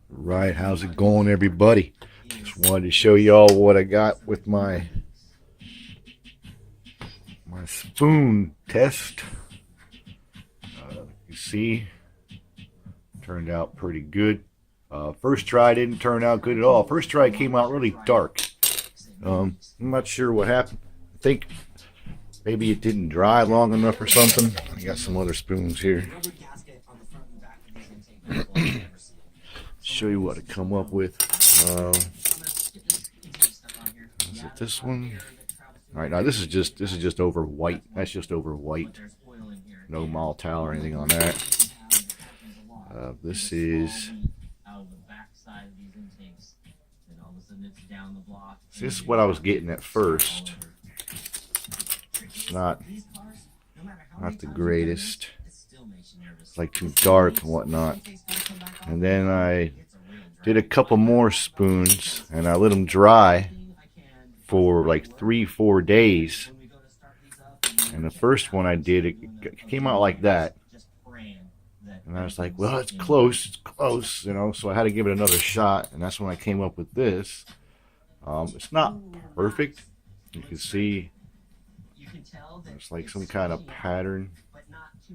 Right, how's it going, everybody? Just wanted to show y'all what I got with my spoon test. You see, turned out pretty good. First try didn't turn out good at all. First try came out really dark. I'm not sure what happened. I think maybe it didn't dry long enough or something. I got some other spoons here. Show you what I come up with. Is it this one? All right, now this is just over white. That's just over white. No Maltal or anything on that. This is what I was getting at first. It's not the greatest. It's like too dark and whatnot. And then I did a couple more spoons and I let them dry for like 3-4 days. And the first one I did, it came out like that. And I was like, well, it's close, you know, so I had to give it another shot. And that's when I came up with this. It's not perfect. You can see there's like some kind of pattern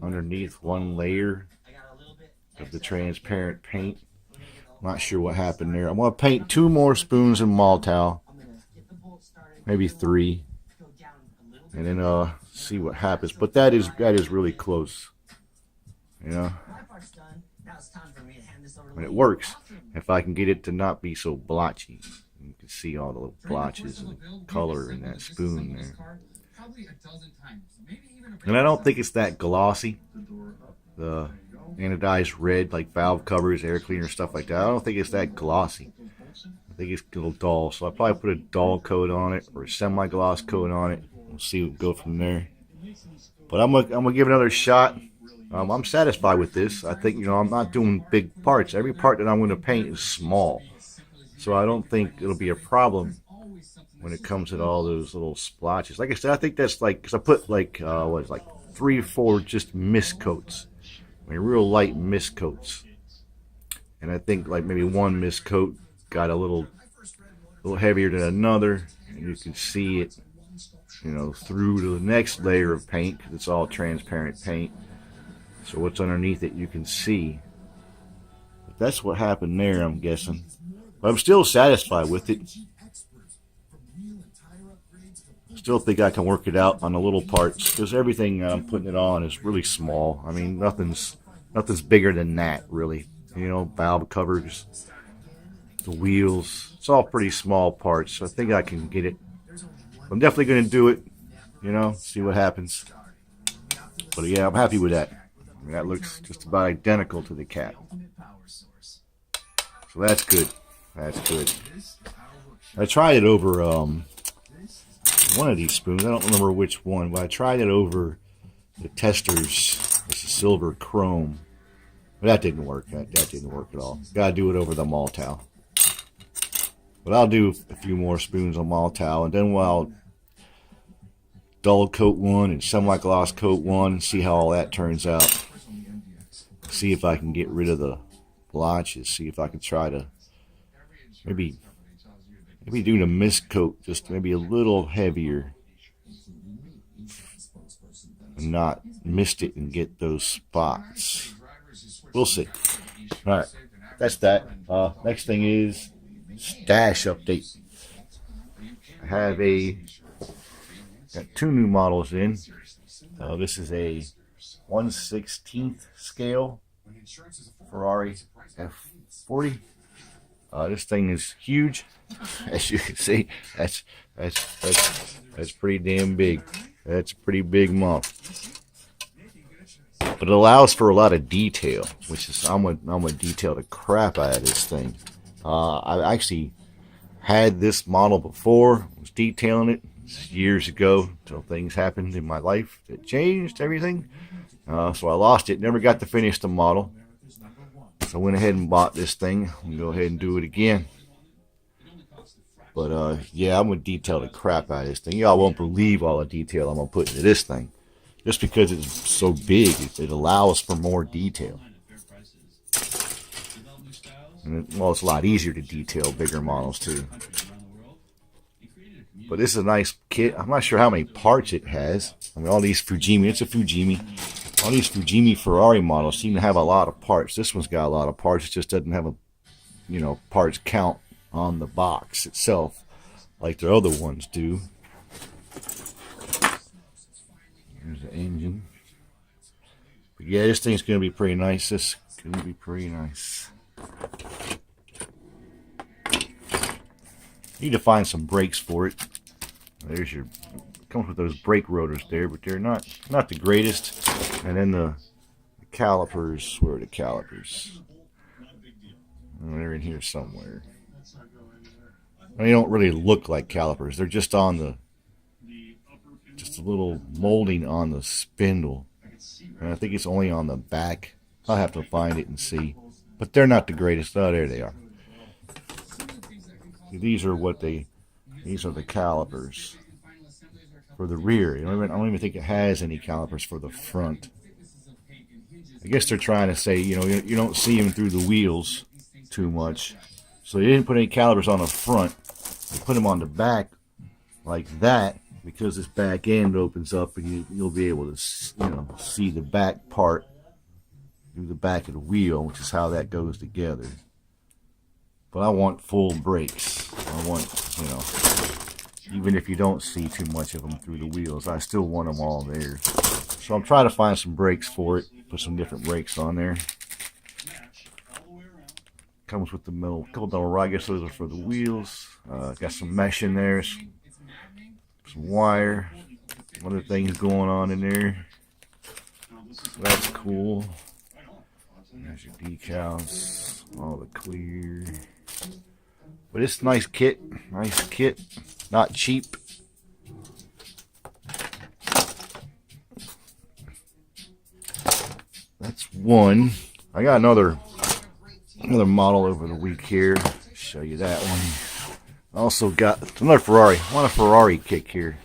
underneath one layer of the transparent paint. Not sure what happened there. I'm going to paint 2 more spoons in Maltal. Maybe 3. And then see what happens. But that is really close. You know? And it works if I can get it to not be so blotchy. You can see all the little blotches and color in that spoon there. And I don't think it's that glossy. The anodized red, like valve covers, air cleaner, stuff like that. I don't think it's that glossy. I think it's a little dull. So I'll probably put a dull coat on it or a semi-gloss coat on it. We'll see what go from there. But I'm gonna give it another shot. I'm satisfied with this. I think, you know, I'm not doing big parts. Every part that I'm going to paint is small. So I don't think it'll be a problem when it comes to all those little splotches. Like I said, I think that's like, because I put like, what is it, like 3 or 4 just mist coats. I mean, real light mist coats. And I think like maybe one mist coat got a little heavier than another. And you can see it, you know, through to the next layer of paint, because it's all transparent paint. So what's underneath it you can see. But that's what happened there, I'm guessing. But I'm still satisfied with it. Still think I can work it out on the little parts, because everything I'm putting it on is really small. I mean, nothing's bigger than that, really. You know, valve covers, the wheels, it's all pretty small parts. So I think I can get it. I'm definitely going to do it, you know, see what happens. But yeah, I'm happy with that. I mean, that looks just about identical to the cap. So that's good. That's good. I tried it over one of these spoons. I don't remember which one, but I tried it over the Testors. It's a silver chrome. But that didn't work. That didn't work at all. Gotta do it over the Maltal. But I'll do a few more spoons on Maltal, and then I'll dull coat one and semi-gloss coat one, and see how all that turns out. See if I can get rid of the blotches. See if I can try to maybe do the mist coat just maybe a little heavier, and not mist it and get those spots. We'll see. All right, that's that. Next thing is stash update. I have got 2 new models in. This is a 1/16 scale Ferrari F40. This thing is huge, as you can see. That's pretty damn big. That's a pretty big model. But it allows for a lot of detail, which is I'm gonna detail the crap out of this thing. I actually had this model before. Was detailing it years ago until things happened in my life that changed everything. So I lost it. Never got to finish the model. So I went ahead and bought this thing. I'm gonna go ahead and do it again. But yeah, I'm gonna detail the crap out of this thing. Y'all won't believe all the detail I'm gonna put into this thing. Just because it's so big, it allows for more detail. And well, it's a lot easier to detail bigger models too. But this is a nice kit. I'm not sure how many parts it has. I mean, all these Fujimi, it's a Fujimi. All these Fujimi Ferrari models seem to have a lot of parts. This one's got a lot of parts. It just doesn't have a, parts count on the box itself like the other ones do. Here's the engine. But yeah, this thing's going to be pretty nice. This is going to be pretty nice. Need to find some brakes for it. There's your, comes with those brake rotors there, but they're not the greatest. And then the calipers, where are the calipers? Oh, they're in here somewhere. They don't really look like calipers. They're just on the, just a little molding on the spindle. And I think it's only on the back. I'll have to find it and see. But they're not the greatest. Oh, there they are. These are these are the calipers for the rear. I don't even think it has any calipers for the front. I guess they're trying to say, you don't see them through the wheels too much. So they didn't put any calipers on the front. They put them on the back like that because this back end opens up and you'll be able to, see the back part through the back of the wheel, which is how that goes together. But I want full brakes. I want, even if you don't see too much of them through the wheels, I still want them all there. So I'm trying to find some brakes for it. Put some different brakes on there. Comes with the couple metal rod. I guess those are for the wheels. Got some mesh in there. Some wire. Other things going on in there. So that's cool. There's your decals. All the clear. But it's a nice kit. Nice kit. Not cheap. That's one. I got another model over the week here. Show you that one. Also got another Ferrari. I want a Ferrari kick here.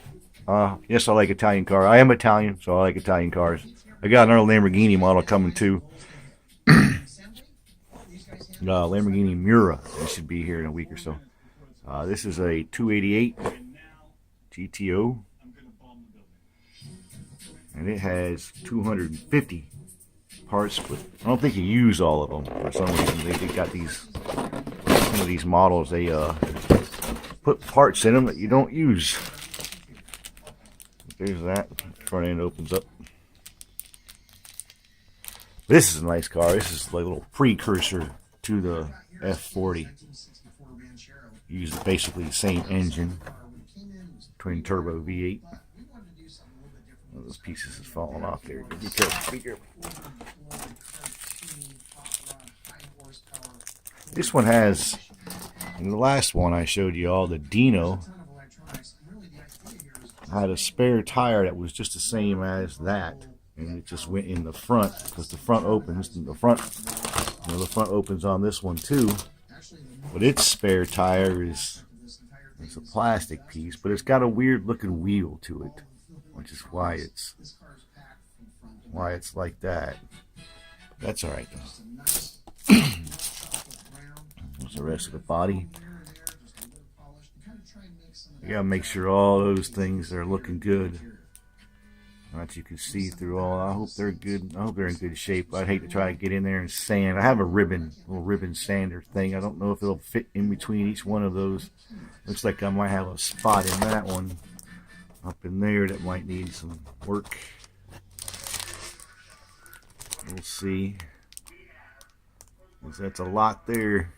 Yes, I like Italian cars. I am Italian, so I like Italian cars. I got another Lamborghini model coming too. Lamborghini Miura. It should be here in a week or so. This is a 288 GTO. And it has 250 parts, but I don't think you use all of them for some reason. They got these, some of these models, they put parts in them that you don't use. There's that. Front end opens up. This is a nice car. This is like a little precursor to the F40. Uses basically the same engine, twin turbo V8. One of those pieces is falling off there. Be careful, be careful. This one has, in the last one I showed you all, the Dino had a spare tire that was just the same as that, and it just went in the front because the front opens, and the front opens on this one too. But its spare tire it's a plastic piece, but it's got a weird looking wheel to it, which is why it's like that. But that's all right though. There's the rest of the body. You gotta make sure all those things are looking good, that you can see through all. I hope they're good. I hope they're in good shape. I'd hate to try to get in there and sand. I have a little ribbon sander thing. I don't know if it'll fit in between each one of those. Looks like I might have a spot in that one up in there that might need some work. We'll see. That's a lot there.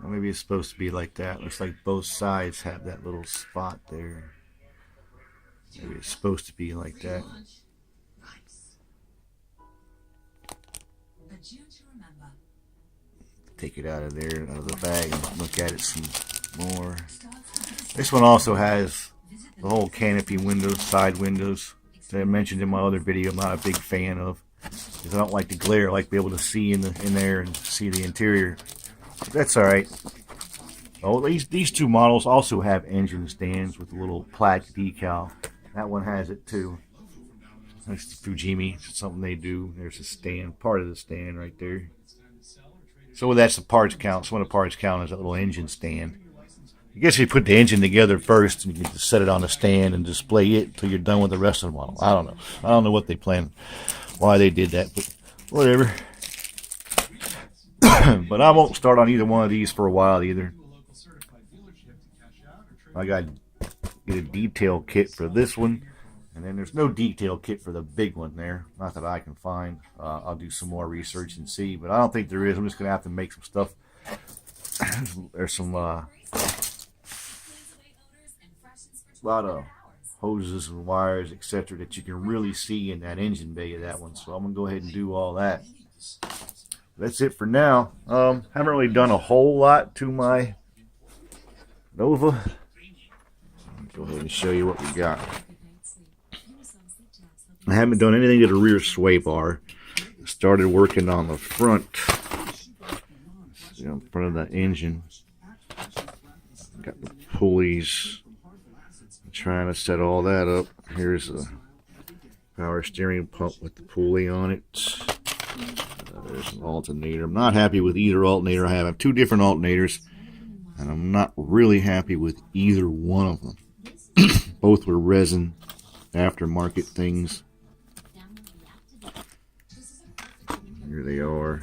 Well, maybe it's supposed to be like that. Looks like both sides have that little spot there. Maybe it's supposed to be like that. Take it out of there, out of the bag, and look at it some more. This one also has the whole canopy windows, side windows that I mentioned in my other video. I'm not a big fan of because I don't like the glare. I like to be able to see in there and see the interior. But that's all right. Oh, these two models also have engine stands with a little plaque decal. That one has it too. That's Fujimi. It's something they do. There's a stand, part of the stand right there. So that's the parts count. Some of the parts count is that little engine stand. I guess you put the engine together first and you can just set it on the stand and display it until you're done with the rest of the model. I don't know. I don't know what they planned, why they did that, but whatever. But I won't start on either one of these for a while either. I got to get a detail kit for this one. And then there's no detail kit for the big one there. Not that I can find. I'll do some more research and see. But I don't think there is. I'm just going to have to make some stuff. There's some a lot of hoses and wires, etc. that you can really see in that engine bay of that one. So I'm going to go ahead and do all that. That's it for now. Haven't really done a whole lot to my Nova. Go ahead and show you what we got. I haven't done anything to the rear sway bar. I started working on the front, in front of the engine. Got the pulleys. I'm trying to set all that up. Here's a power steering pump with the pulley on it. There's an alternator. I'm not happy with either alternator I have. I have two different alternators, and I'm not really happy with either one of them. Both were resin aftermarket things. Here they are.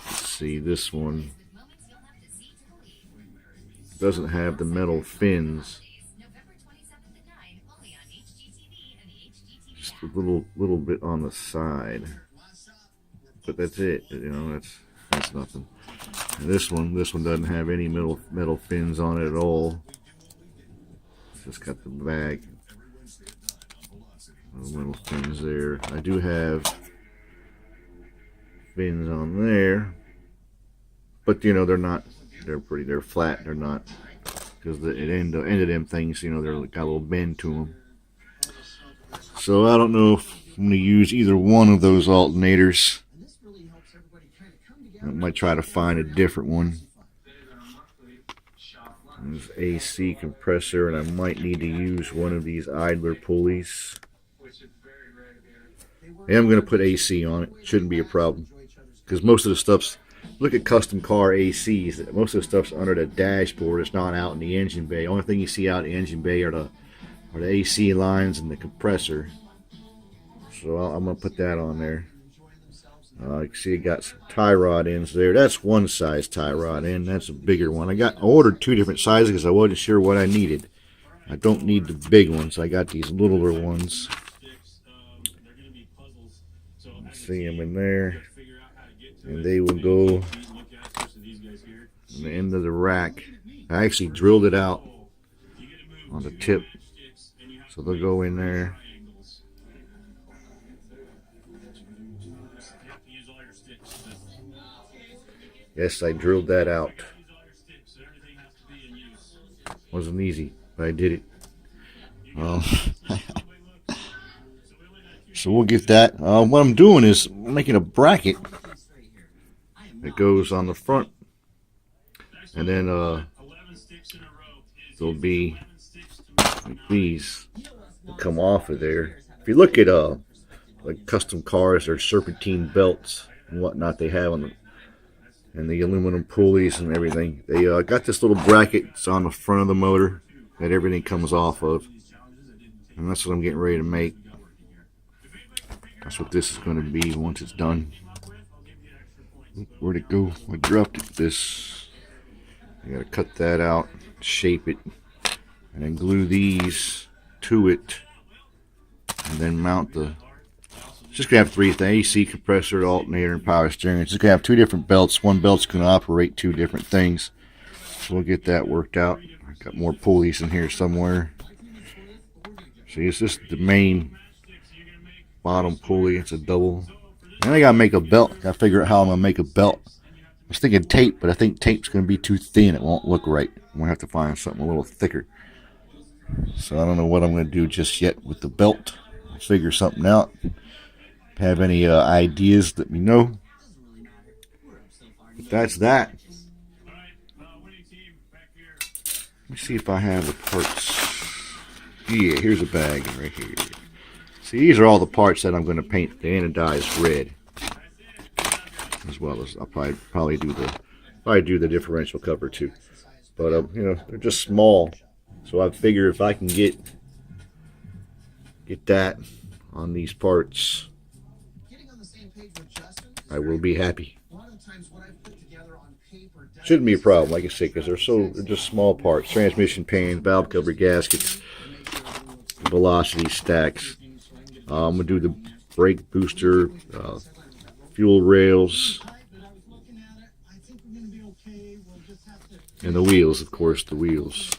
Let's see, this one doesn't have the metal fins. Just a little bit on the side. But that's it. You know, that's nothing. And this one doesn't have any metal fins on it at all. It's just got the bag. No metal fins there. I do have fins on there, but you know they're flat. They're not, because the end of them things, you know, they're got a little bend to them. So I don't know if I'm going to use either one of those alternators. I might try to find a different one. There's AC compressor, and I might need to use one of these idler pulleys. I am going to put AC on it. Shouldn't be a problem. Because most of the stuff's, look at custom car ACs, most of the stuff's under the dashboard. It's not out in the engine bay. Only thing you see out in the engine bay are the AC lines and the compressor. So I'm going to put that on there. You can see it got some tie rod ends there. That's one size tie rod end. That's a bigger one. I ordered two different sizes because I wasn't sure what I needed. I don't need the big ones. I got these littler ones. See them in there. And they will go on the end of the rack. I actually drilled it out on the tip, so they'll go in there. Yes, I drilled that out. Wasn't easy, but I did it. So we'll get that. What I'm doing is I'm making a bracket that goes on the front, and then there'll be like these that come off of there. If you look at like custom cars, there's serpentine belts and whatnot they have on them, and the aluminum pulleys and everything. They got this little bracket. It's on the front of the motor that everything comes off of, and that's what I'm getting ready to make. That's what this is going to be once it's done. Where'd it go? I dropped it. This. I gotta cut that out, shape it, and then glue these to it, and then mount the. It's just gonna have three things: AC compressor, alternator, and power steering. It's just gonna have two different belts. One belt's gonna operate two different things. So we'll get that worked out. I got more pulleys in here somewhere. See, it's just the main bottom pulley. It's a double. And I gotta make a belt. Gotta figure out how I'm gonna make a belt. I was thinking tape, but I think tape's gonna be too thin. It won't look right. I'm gonna have to find something a little thicker. So I don't know what I'm gonna do just yet with the belt. I'll figure something out. If you have any ideas, let me know. But that's that. Let me see if I have the parts. Yeah, here's a bag right here. See, these are all the parts that I'm going to paint the anodized red. as well as I'll probably do the differential cover too. But you know, they're just small, so I figure if I can get that on these parts, I will be happy. Shouldn't be a problem, like I say, because they're just small parts: transmission pans, valve cover gaskets, velocity stacks. I'm gonna do the brake booster, fuel rails, and the wheels, of course, the wheels.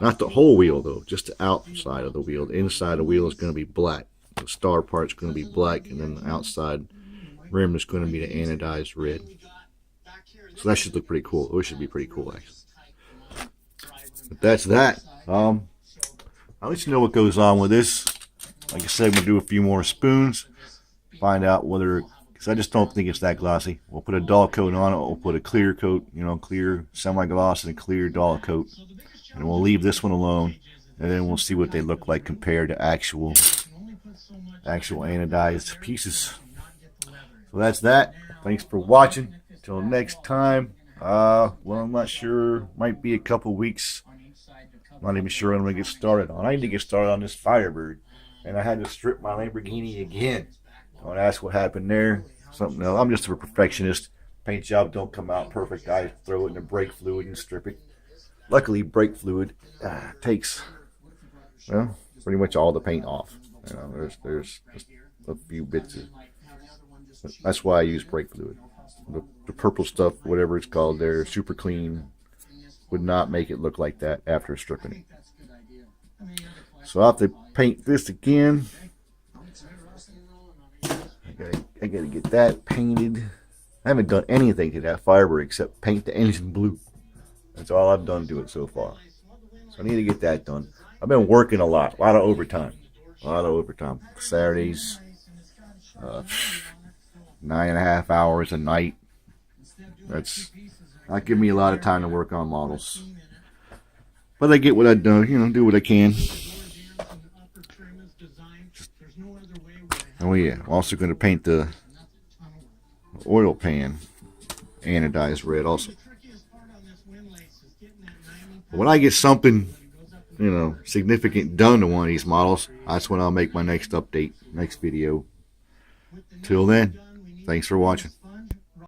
Not the whole wheel, though, just the outside of the wheel. The inside of the wheel is going to be black. The star part's going to be black, and then the outside rim is going to be the anodized red. So that should look pretty cool. It should be pretty cool, actually. But that's that. I'll let you know what goes on with this. Like I said, I'm going to do a few more spoons. Find out whether, because I just don't think it's that glossy. We'll put a dull coat on it. We'll put a clear coat, you know, clear semi-gloss and a clear dull coat. And we'll leave this one alone, and then we'll see what they look like compared to actual anodized pieces. So that's that. Thanks for watching. Until next time. Well, I'm not sure. Might be a couple weeks. I'm not even sure when I'm going to get started on. I need to get started on this Firebird. And I had to strip my Lamborghini again. Don't ask what happened there. Something else. I'm just a perfectionist. Paint job don't come out perfect. I throw it in the brake fluid and strip it. Luckily, brake fluid takes, well, pretty much all the paint off. You know, there's just a few bits of. That's why I use brake fluid. The purple stuff, whatever it's called there, super clean, would not make it look like that after stripping it. So I'll have to paint this again. I gotta get that painted. I haven't done anything to that Firebird except paint the engine blue. That's all I've done to it so far. So I need to get that done. I've been working a lot of overtime. Saturdays, 9.5 hours a night. That's not giving me a lot of time to work on models. But I get what I do, you know, do what I can. Oh yeah, I'm also going to paint the oil pan anodized red also. When I get something, you know, significant done to one of these models, that's when I'll make my next update, next video. Till then, thanks for watching.